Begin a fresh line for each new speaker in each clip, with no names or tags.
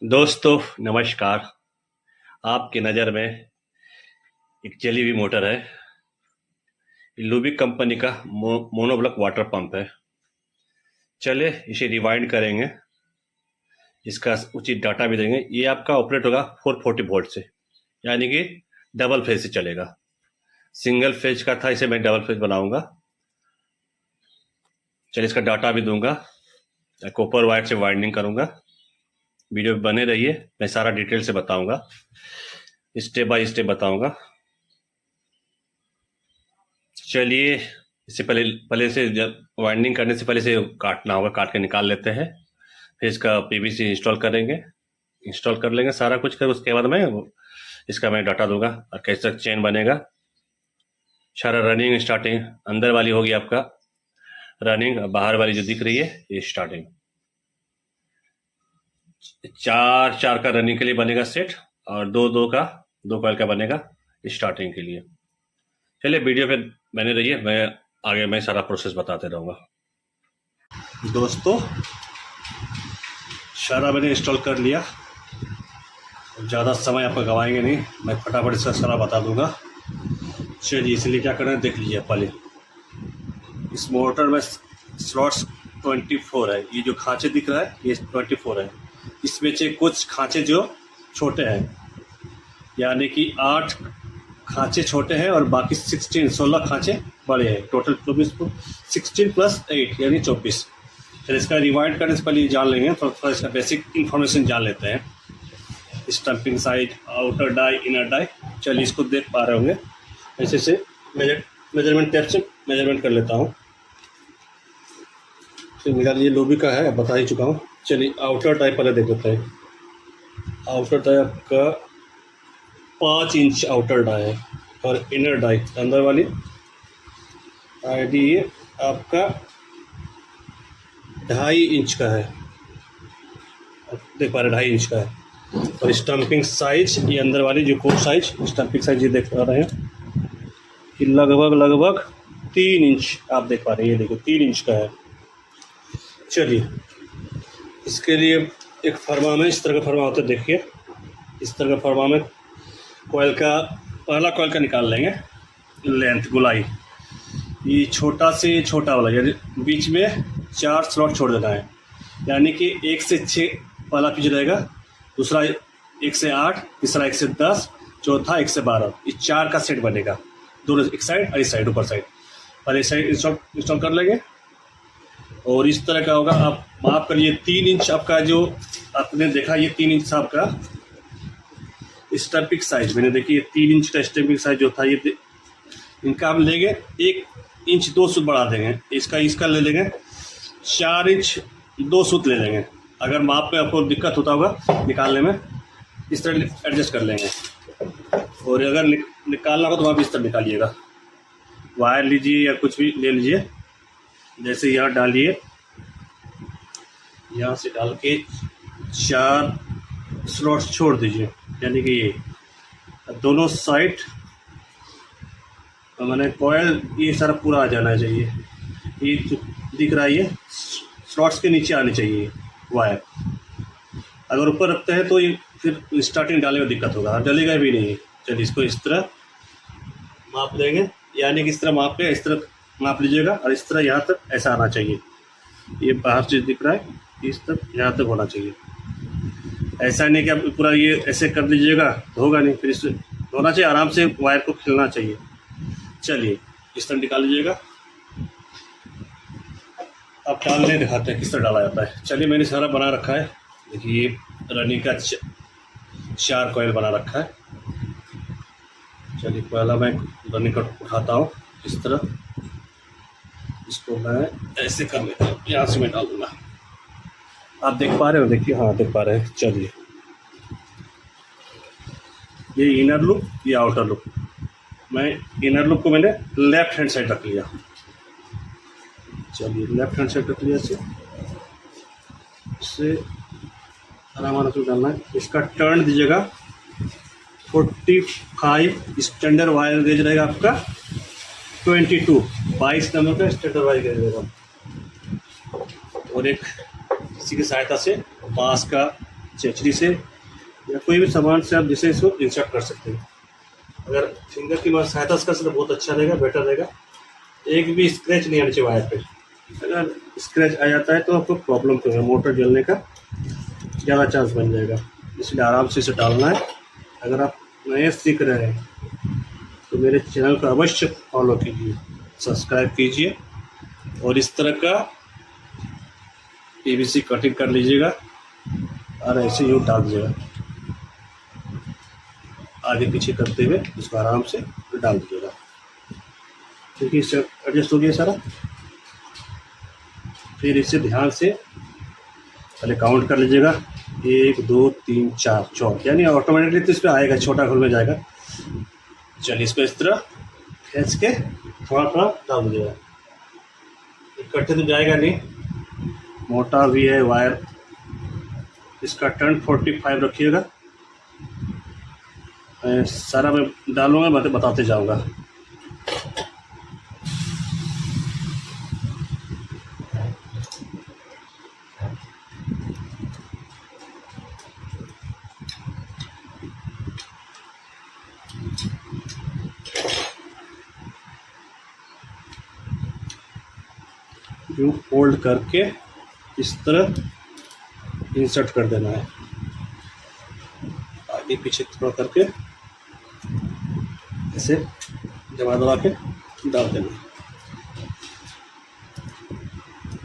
दोस्तों नमस्कार। आपकी नज़र में एक जली हुई मोटर है। लुबिक कंपनी का मोनोब्लॉक वाटर पंप है। चले इसे रिवाइंड करेंगे, इसका उचित डाटा भी देंगे। ये आपका ऑपरेट होगा 440 वोल्ट से, यानी कि डबल फेज से चलेगा। सिंगल फेज का था, इसे मैं डबल फेज बनाऊंगा। चलिए इसका डाटा भी दूंगा, कॉपर वायर से वाइंडिंग करूंगा। वीडियो में बने रहिए, मैं सारा डिटेल से बताऊंगा, स्टेप बाय स्टेप बताऊंगा। चलिए इससे पहले से जब वाइंडिंग करने से पहले से काटना होगा, काट के निकाल लेते हैं। फिर इसका पीवीसी इंस्टॉल करेंगे, इंस्टॉल कर लेंगे सारा कुछ कर। उसके बाद मैं इसका डाटा दूंगा और कैसे चेन बनेगा। सारा रनिंग स्टार्टिंग अंदर वाली होगी आपका रनिंग, बाहर वाली जो दिख रही है ये स्टार्टिंग। चार का रनिंग के लिए बनेगा सेट, और दो कॉइल का बनेगा स्टार्टिंग के लिए। चलिए वीडियो पे बने रहिए, मैं सारा प्रोसेस बताते रहूँगा। दोस्तों सारा मैंने इंस्टॉल कर लिया, ज़्यादा समय आपका गवाएंगे नहीं, मैं फटाफट इसका सारा बता दूंगा। चलिए इसलिए क्या करना है देख लीजिए। पहले इस मोटर में स्लॉट्स 24 है। ये जो खांचे दिख रहा है ये 24 है। इसमें से कुछ खांचे जो छोटे हैं, यानी कि 8 खांचे छोटे हैं और बाकी 16 खांचे बड़े हैं। टोटल 16 प्लस 8 यानी 24। फिर इसका रिवाइंड करने से पहले जान लेंगे, थोड़ा इसका बेसिक इन्फॉर्मेशन जान लेते हैं। Stamping side, outer die, inner die. चलिए इसको देख पा रहे होंगे। ऐसे से मेजरमेंट टेप से मेजरमेंट कर लेता हूँ। फिर मेरा ये लोबी का है, बता ही चुका हूँ। चलिए आउटर डाई पहले देख लेते हैं। आउटर डाई आपका 5 इंच आउटर डाई है, और इनर डाई अंदर वाली आईडी आपका 2.5 इंच का है। देख पा रहे 2.5 इंच का है। और स्टम्पिंग साइज ये अंदर वाली जो कोर साइज, स्टम्पिंग साइज ये देख पा रहे हैं कि लगभग 3 इंच आप देख पा रहे हैं। ये देखो 3 इंच का है। चलिए इसके लिए एक फरमा में इस तरह का फरमा होता है, देखिए इस तरह का फरमा में कॉइल का पहला कॉइल का निकाल लेंगे लेंथ, गुलाई। ये छोटा से छोटा वाला, यानी बीच में 4 स्लॉट छोड़ देना है, यानी कि 1 से 6 पहला पीस रहेगा, दूसरा 1 से 8, तीसरा 1 से 10, चौथा 1 से 12। ये 4 का सेट बनेगा, दोनों एक साइड और इस साइड, ऊपर साइड। और इस साइड इंस्टॉल कर लेंगे। और इस तरह का होगा। आप माफ करिए 3 इंच आपका जो आपने देखा, ये 3 इंच आपका स्टम्पिंग साइज मैंने देखिए। 3 इंच का स्टम्पिंग साइज जो था ये, इनका हम लेंगे 1 इंच 2 सूत बढ़ा देंगे। इसका ले लेंगे 4 इंच 2 सूत ले लेंगे। अगर माप में आपको दिक्कत होता होगा निकालने में, इस तरह एडजस्ट कर लेंगे। और अगर निकालना हो तो आप इस तरह निकालिएगा। वायर लीजिए या कुछ भी ले लीजिए, जैसे यहाँ डालिए, यहाँ से डाल के 4 स्लॉट्स छोड़ दीजिए, यानी कि ये दोनों साइड मैंने कॉयल ये सारा पूरा आ जाना चाहिए। ये दिख रहा है, ये स्लॉट्स के नीचे आनी चाहिए वायर। अगर ऊपर रखते हैं तो ये फिर स्टार्टिंग डालने में दिक्कत होगा, डलेगा भी नहीं। चलिए इसको इस तरह माप देंगे, यानी कि इस तरह माप के इस तरह माप लीजिएगा, और इस तरह यहाँ तक ऐसा आना चाहिए। ये बाहर से दिख रहा है, इस तक यहाँ तक होना चाहिए। ऐसा नहीं कि आप पूरा ये ऐसे कर लीजिएगा तो होगा नहीं, फिर इससे होना चाहिए आराम से, वायर को खिलना चाहिए। चलिए इस तरह निकाल लीजिएगा। अब डालने दिखाते हैं किस तरह डाला जाता है। चलिए मैंने सारा बना रखा है। देखिए ये रनिंग का 4 कॉइल बना रखा है। चलिए पहला मैं रनिंग का उठाता हूँ इस तरह, इसको मैं ऐसे कर लेता हूँ, यहाँ से मैं डाल दूँगा। आप देख पा रहे हो, देखिए हाँ देख पा रहे हैं। चलिए ये इनर लूप, ये आउटर लूप। मैं इनर लूप को मैंने लेफ्ट हैंड साइड रख लिया। चलिए लेफ्ट हैंड साइड रख लिया, इससे आराम से डालना है। इसका टर्न दीजिएगा 45। स्टैंडर्ड वायर गेज रहेगा आपका 22 नंबर का स्टैंडर्ड वायर गेज रहेगा। और एक इसी की सहायता से बांस का चेचरी से या कोई भी सामान से आप जिसे इसको इंसर्ट कर सकते हैं। अगर फिंगर की सहायता से कर सकते तो बहुत अच्छा रहेगा, बेटर रहेगा। एक भी स्क्रैच नहीं आना चाहिए वायर पे। अगर स्क्रैच आ जाता है तो आपको प्रॉब्लम तो है, मोटर जलने का ज़्यादा चांस बन जाएगा। इसलिए आराम से इसे डालना है। अगर आप नए सीख रहे हैं तो मेरे चैनल को अवश्य फॉलो कीजिए, सब्सक्राइब कीजिए और इस तरह का पीवीसी कटिंग कर लीजिएगा और ऐसे यूँ डाल दीजिएगा, आगे पीछे करते हुए इसको आराम से डाल दीजिएगा। ठीक है, इससे एडजस्ट हो गया सारा। फिर इसे ध्यान से पहले काउंट कर लीजिएगा, 1 2 3 4 4, यानी ऑटोमेटिकली तो इस पर आएगा, छोटा खोल में जाएगा। चलिए इसको इस तरह खींच के थोड़ा थोड़ा डाल दीजिएगा, इकट्ठे तो जाएगा नहीं, मोटा भी है वायर। इसका टर्न 45 रखिएगा। सारा मैं डालूंगा, मैं बताते जाऊंगा। यूँ फोल्ड करके इस तरह इंसर्ट कर देना है, आगे पीछे थोड़ा करके ऐसे दबा के डाल देना।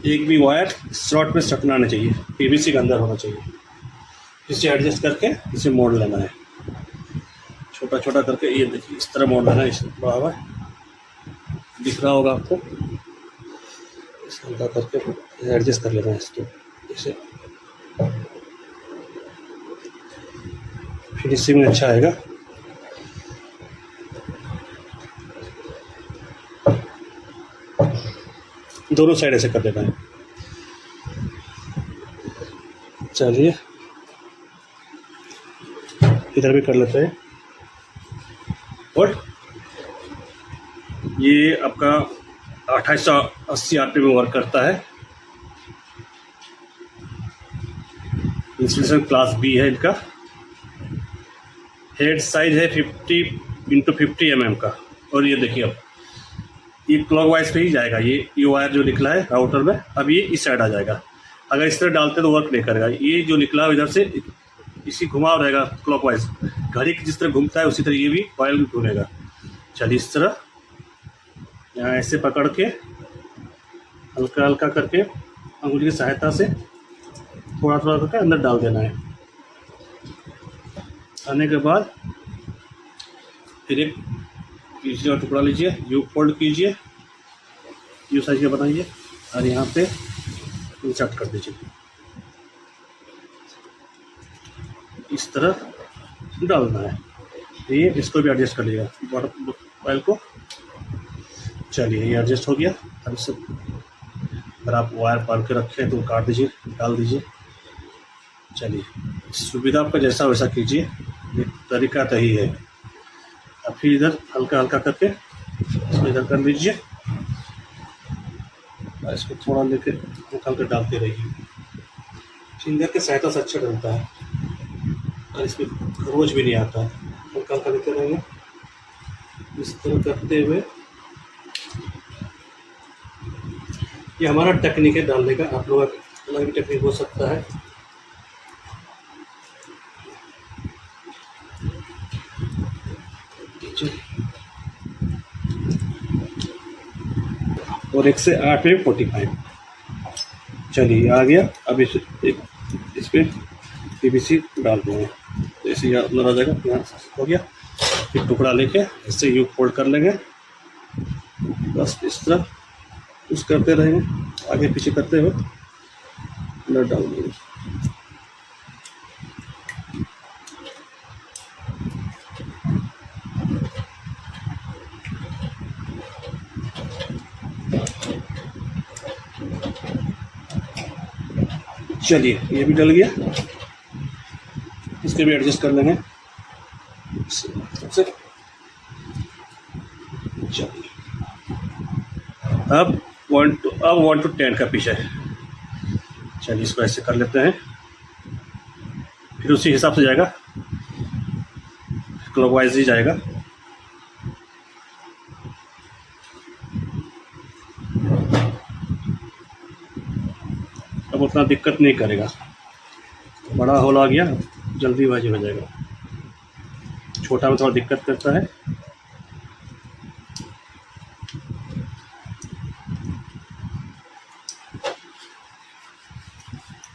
एक भी वायर स्लॉट में सटना नहीं चाहिए, पीवीसी के अंदर होना चाहिए। इसे एडजस्ट करके इसे मोड़ लेना है, छोटा छोटा करके। ये देखिए इस तरह मोड़ लेना है, इस बराबर दिख रहा होगा आपको। इसे हल्का करके एडजस्ट कर लेना है इसको, इसे फिनिशिंग में अच्छा आएगा। दोनों साइड ऐसे कर देना है। चलिए इधर भी कर लेते हैं। और ये आपका 2880 आरपीएम में वर्क करता है। इंस्टॉलेशन क्लास बी है इनका। हेड साइज है 50x50 mm का। और ये देखिए अब ये क्लॉकवाइज पे ही जाएगा। ये वायर जो निकला है राउटर में, अब ये इस साइड आ जाएगा। अगर इस तरह डालते तो वर्क नहीं करेगा। ये जो निकला है इधर से इसी घुमाव रहेगा क्लॉकवाइज। घड़ी जिस तरह घूमता है उसी तरह ये भी कॉइल भी घूमेगा। चलिए इस तरह यहाँ ऐसे पकड़ के हल्का हल्का करके अंगुली की सहायता से थोड़ा थोड़ा करके अंदर डाल देना है। आने के बाद फिर एक पीछे का टुकड़ा लीजिए, यू फोल्ड कीजिए, यू साइज का बनाइए और यहाँ पे इंसर्ट कर दीजिए। इस तरह डालना है। ये इसको भी एडजस्ट कर लीजिएगा कॉइल को। चलिए ये एडजस्ट हो गया। अब इससे अगर आप वायर पाल के रखें तो काट दीजिए, डाल दीजिए। चलिए सुविधा आपका जैसा वैसा कीजिए, ये तरीका तो ही है। अब फिर इधर हल्का हल्का करके इसको इधर कर लीजिए और इसको थोड़ा लेके हल्का हल्का डालते रहिए। फिंगर के सहायता से अच्छा डलता है और इसमें खरोच भी नहीं आता है। हल्का हल्का देते रहेंगे इस तरह करते हुए। ये हमारा टेक्निक है डालने का, आप लोगों का अलग भी टेक्निक हो सकता है। और 1 से 8 में 45। चलिए आ गया। अब इस पे पीवीसी डाल देंगे तो ऐसे अंदर आ जाएगा। यहाँ हो गया। फिर टुकड़ा लेके इससे यू फोल्ड कर लेंगे, बस इस तरह पुश करते रहेंगे, आगे पीछे करते हुए अंदर डाल देंगे। चलिए ये भी डल गया, इसके भी एडजस्ट कर लेंगे। चलिए अब 1 to 10 का पीछा है। चलिए इसको ऐसे कर लेते हैं। फिर उसी हिसाब से जाएगा, क्लॉकवाइज ही जाएगा। अब उतना दिक्कत नहीं करेगा, बड़ा होल आ गया जल्दी वाइज हो जाएगा, छोटा में थोड़ा दिक्कत करता है।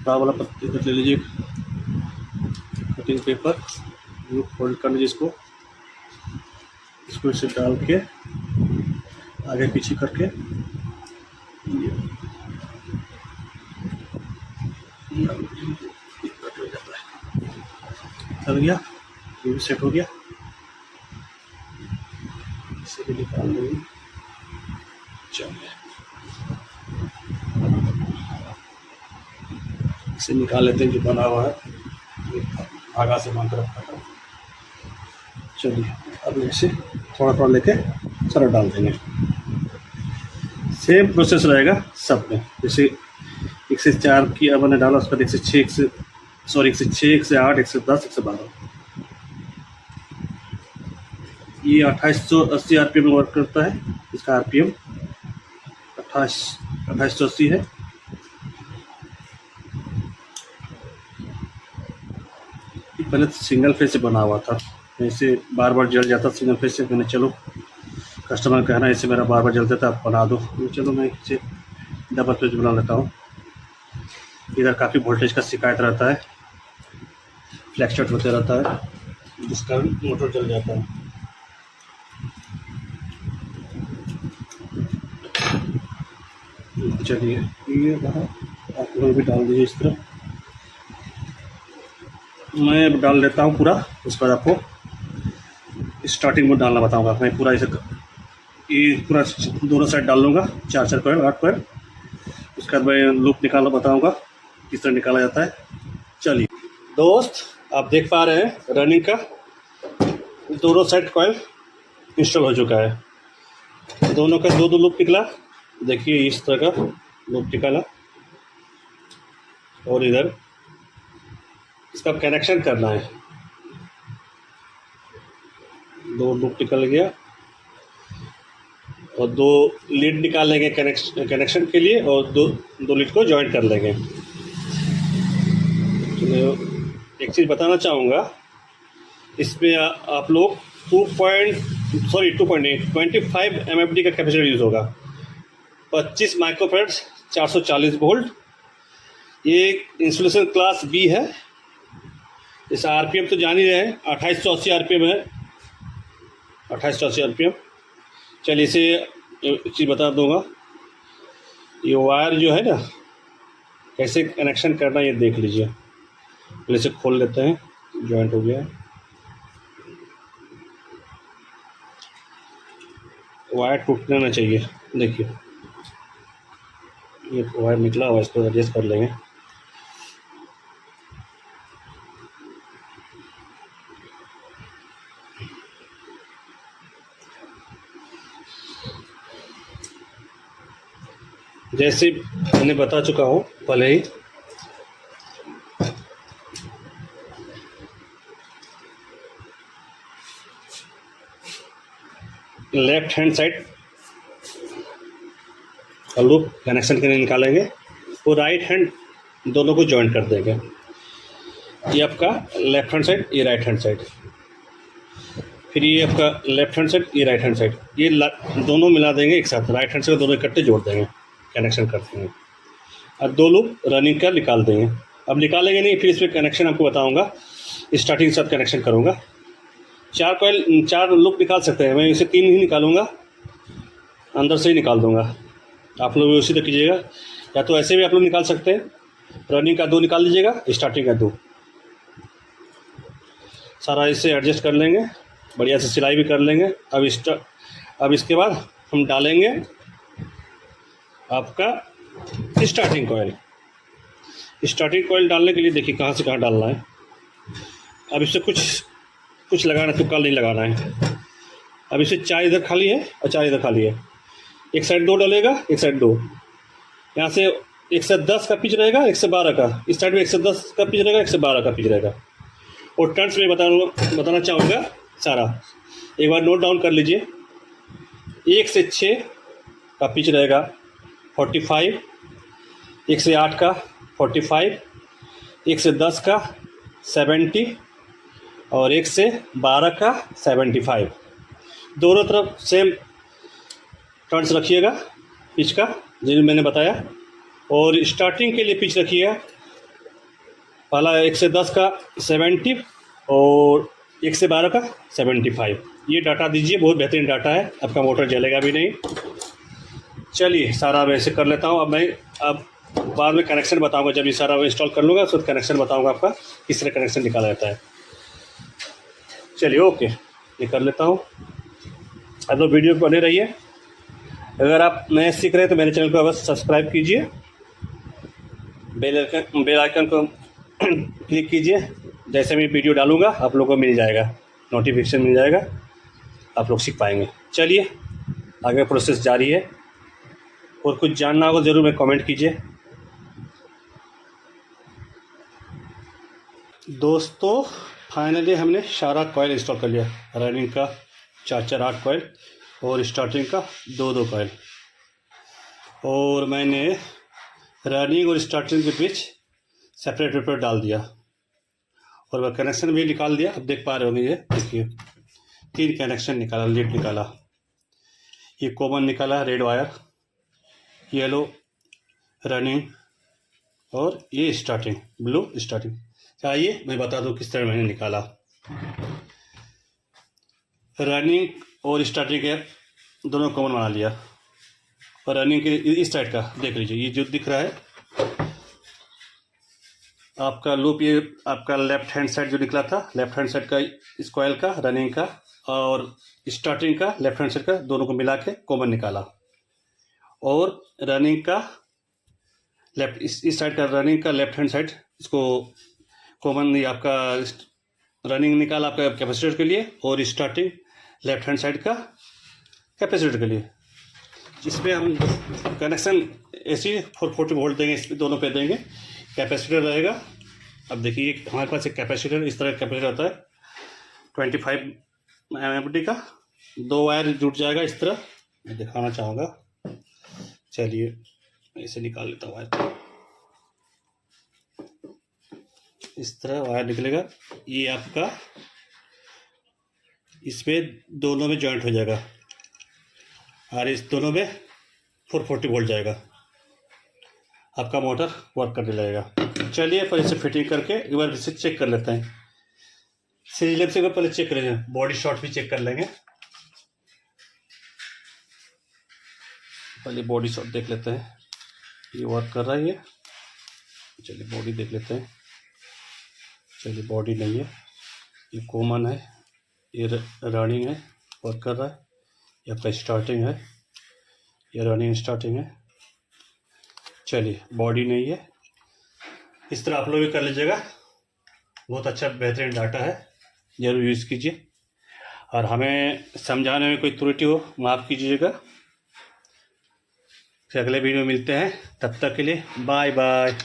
बड़ा वाला पेपर ले लीजिए, कटिंग पेपर, फोल्ड कर लीजिए इसको इसे डाल के आगे पीछे करके चल गया, ये भी सेट हो गया। इसे भी निकाल देंगे, चलिए इसे निकाल लेते हैं जो बना हुआ है, धागा से बांध रखा था। चलिए अब इसे थोड़ा थोड़ा लेके सारा डाल देंगे। सेम प्रोसेस रहेगा सब में, जैसे 1 से 4 की अब मैंने डाला, उसका 1 से 6, 1 से 8, 1 से 10, 1 से 12। ये 2880 RPM में वर्क करता है। इसका RPM 2880 है। पहले तो सिंगल फेज से बना हुआ था, ऐसे बार बार जल जाता सिंगल फेज से। मैंने चलो कस्टमर कहना ऐसे मेरा बार बार जलता था, आप बना दो, चलो मैं इसे डबल फेज बना लेता हूँ। इधर काफ़ी वोल्टेज का शिकायत रहता है, फ्लैक्चुएट होते रहता है, जिसका मोटर जल जाता है। चलिए ये आप लोग भी डाल दीजिए इस तरह, मैं डाल लेता हूँ पूरा। उसके बाद आपको स्टार्टिंग में डालना बताऊँगा। मैं पूरा इसे ये पूरा दोनों साइड डाल लूँगा, 4 कॉइल 8 कॉइल। उसके बाद मैं लूप निकालना बताऊँगा किस तरह निकाला जाता है। चलिए दोस्त, आप देख पा रहे हैं रनिंग का दोनों साइड कॉइल इंस्टॉल हो चुका है। दोनों का 2 लूप निकला, देखिए इस तरह का लूप निकाला। और इधर इसका कनेक्शन करना है, 2 लूप निकल गया और 2 लीड निकाल लेंगे कनेक्शन के लिए, और दो लीड को जॉइंट कर लेंगे। तो एक चीज़ बताना चाहूँगा, इसमें आप लोग 25 MFD का कैपेसिटर यूज़ होगा, 25 माइक्रोफैराड 440 वोल्ट। ये इंसुलेशन क्लास बी है। इस RPM तो जान ही रहे हैं, 2880 RPM है, 2880 RPM। चलिए इसे एक चीज़ बता दूंगा, ये वायर जो है ना कैसे कनेक्शन करना ये देख लीजिए। पहले इसे खोल लेते हैं, जॉइंट हो गया है। वायर टूटना ना चाहिए, देखिए ये वायर निकला हुआ, इसको एडजस्ट कर लेंगे। जैसे मैंने बता चुका हूँ पहले ही, लेफ्ट हैंड साइड का लूप कनेक्शन के लिए निकालेंगे, और राइट हैंड दोनों को जॉइंट कर देंगे। ये आपका लेफ्ट हैंड साइड, ये राइट हैंड साइड, फिर ये आपका लेफ्ट हैंड साइड, ये राइट हैंड साइड, ये दोनों मिला देंगे एक साथ। राइट हैंड से दोनों इकट्ठे जोड़ देंगे, कनेक्शन कर देंगे, और 2 लूप रनिंग का निकाल देंगे। अब निकालेंगे नहीं, फिर इसमें कनेक्शन आपको बताऊंगा, स्टार्टिंग के साथ कनेक्शन करूंगा। 4 लूप निकाल सकते हैं, मैं इसे 3 ही निकालूंगा, अंदर से ही निकाल दूंगा। आप लोग उसी तरह कीजिएगा, या तो ऐसे भी आप लोग निकाल सकते हैं। रनिंग का 2 निकाल लीजिएगा, स्टार्टिंग का 2। सारा इसे एडजस्ट कर लेंगे, बढ़िया से सिलाई भी कर लेंगे। अब इसके बाद हम डालेंगे आपका स्टार्टिंग कॉइल। स्टार्टिंग कॉइल डालने के लिए देखिए कहाँ से कहाँ डालना है। अब इससे कुछ लगाना, तुक्का नहीं लगाना है। अब इसे 4 इधर खाली है और 4 इधर खाली है, एक साइड 2 डालेगा, एक साइड 2। यहाँ से 110 का पिच रहेगा, 112 का। इस साइड में 110 का पिच रहेगा, 112 का पिच रहेगा। और टर्न्स में बताना चाहूँगा सारा, एक बार नोट डाउन कर लीजिए। 1 से 6 का पिच रहेगा 45, 1 से 8 का 45, 1 से 10 का 70 और 1 से 12 का 75। दोनों तरफ सेम टर्न्स रखिएगा पिच का, जो मैंने बताया। और स्टार्टिंग के लिए पिच रखिएगा, पहला 1 से 10 का 70 और 1 से 12 का 75। ये डाटा दीजिए, बहुत बेहतरीन डाटा है, आपका मोटर जलेगा भी नहीं। चलिए सारा वैसे कर लेता हूँ। अब बाद में कनेक्शन बताऊंगा, जब ये सारा इंस्टॉल कर लूँगा तो कनेक्शन बताऊंगा आपका किस तरह कनेक्शन निकाला जाता है। चलिए ओके, ये कर लेता हूँ। अब तो वीडियो बने रहिए। अगर आप नए सीख रहे हैं तो मेरे चैनल को अवश्य सब्सक्राइब कीजिए, बेल आइकन को क्लिक कीजिए। जैसे मैं वीडियो डालूंगा आप लोगों को मिल जाएगा, नोटिफिकेशन मिल जाएगा, आप लोग सीख पाएंगे। चलिए आगे प्रोसेस जारी है, और कुछ जानना होगा ज़रूर में कमेंट कीजिए। दोस्तों फाइनली हमने सारा कॉइल इंस्टॉल कर लिया, रनिंग का 4-4-8 कॉइल और स्टार्टिंग का 2-2 कॉइल। और मैंने रनिंग और स्टार्टिंग के बीच सेपरेटर डाल दिया और वह कनेक्शन भी निकाल दिया। अब देख पा रहे होंगे, ये देखिए 3 कनेक्शन निकाला, लीड निकाला। ये कॉमन निकाला रेड वायर, येलो रनिंग और ये स्टार्टिंग ब्लू स्टार्टिंग। आइए मैं बता दूं किस तरह मैंने निकाला। रनिंग और स्टार्टिंग के दोनों कॉमन बना लिया, और रनिंग के इस साइड का देख लीजिए, ये जो दिख रहा है आपका लूप, ये आपका लेफ्ट हैंड साइड जो निकला था, लेफ्ट हैंड साइड का इस कॉइल का, रनिंग का और स्टार्टिंग का लेफ्ट हैंड साइड का, दोनों को मिला के कॉमन निकाला। और रनिंग का लेफ्ट इस साइड का, रनिंग का लेफ्ट हैंड साइड, इसको कॉमन ये आपका रनिंग निकाला आपका कैपेसिटर के लिए, और स्टार्टिंग लेफ्ट हैंड साइड का कैपेसिटर के लिए। जिसमें हम कनेक्शन ऐसे 440 वोल्ट देंगे, इस दोनों पे देंगे, कैपेसिटर रहेगा। अब देखिए हमारे पास एक कैपेसिटर, इस तरह कैपेसिटर आता है 25 mAh का, 2 वायर जुट जाएगा इस तरह। मैं दिखाना चाहूँगा, चलिए ऐसे निकाल लेता हूँ वायर, इस तरह वायर निकलेगा। ये आपका इसमें दोनों में जॉइंट हो जाएगा और इस दोनों में 440 वोल्ट जाएगा, आपका मोटर वर्क करने लगेगा। चलिए पर इसे फिटिंग करके एक बार इसे चेक कर लेते हैं। सीरीज लैंप से एक बार पहले चेक करेंगे, बॉडी शॉर्ट भी चेक कर लेंगे। पहले बॉडी शॉर्ट देख लेते हैं, ये वर्क कर रहा है ये। चलिए बॉडी देख लेते हैं। चलिए बॉडी नहीं है, ये कॉमन है, ये रनिंग है, वर्क कर रहा है। ये आपका स्टार्टिंग है, ये रनिंग स्टार्टिंग है। चलिए बॉडी नहीं है। इस तरह आप लोग भी कर लीजिएगा, बहुत अच्छा बेहतरीन डाटा है, ज़रूर यूज़ कीजिए। और हमें समझाने में कोई त्रुटि हो माफ़ कीजिएगा। फिर अगले वीडियो में मिलते हैं, तब तक के लिए बाय बाय।